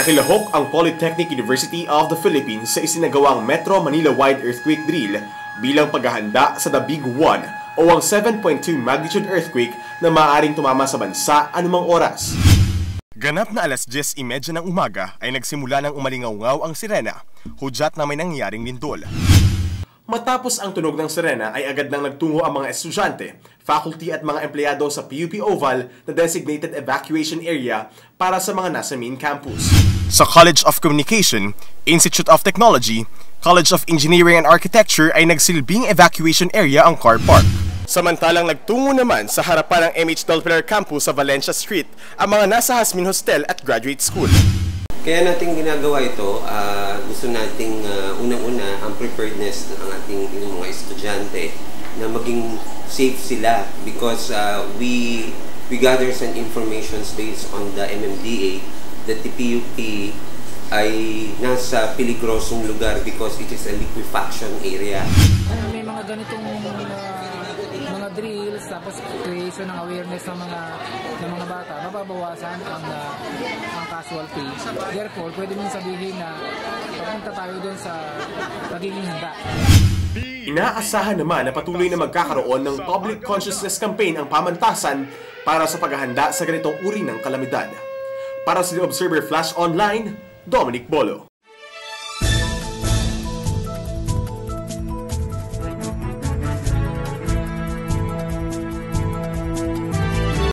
Nakilahok ang Polytechnic University of the Philippines sa isinagawang Metro Manila-wide earthquake drill bilang paghahanda sa The Big One o ang 7.2 magnitude earthquake na maaaring tumama sa bansa anumang oras. Ganap na alas 10:30 ng umaga ay nagsimula ng umalingaw-ngaw ang sirena, hudyat na may nangyaring lindol. Matapos ang tunog ng sirena ay agad nang nagtungo ang mga estudyante, faculty at mga empleyado sa PUP Oval na designated evacuation area para sa mga nasa main campus. Sa College of Communication, Institute of Technology, College of Engineering and Architecture ay nagsilbing evacuation area ang car park. Samantalang nagtungo naman sa harapan ng MH Dolphilar Campus sa Valencia Street ang mga nasa Hasmin Hostel at Graduate School. Kaya natin ginagawa ito, gusto nating unang-una ang preparedness ng ating mga estudyante na maging safe sila because we gather some information based on the MMDA that the PUP ay nasa peligrosong lugar because it is a liquefaction area. May mga ganitong mga drills, tapos creation ng awareness ng mga bata, mababawasan ang casualty. Therefore, pwede mong sabihin na papunta tayo doon sa pagiging handa. Inaasahan naman na patuloy na magkakaroon ng public consciousness campaign ang pamantasan para sa paghahanda sa ganitong uri ng kalamidad. Para sa The Observer Flash Online, Dominic Bolo.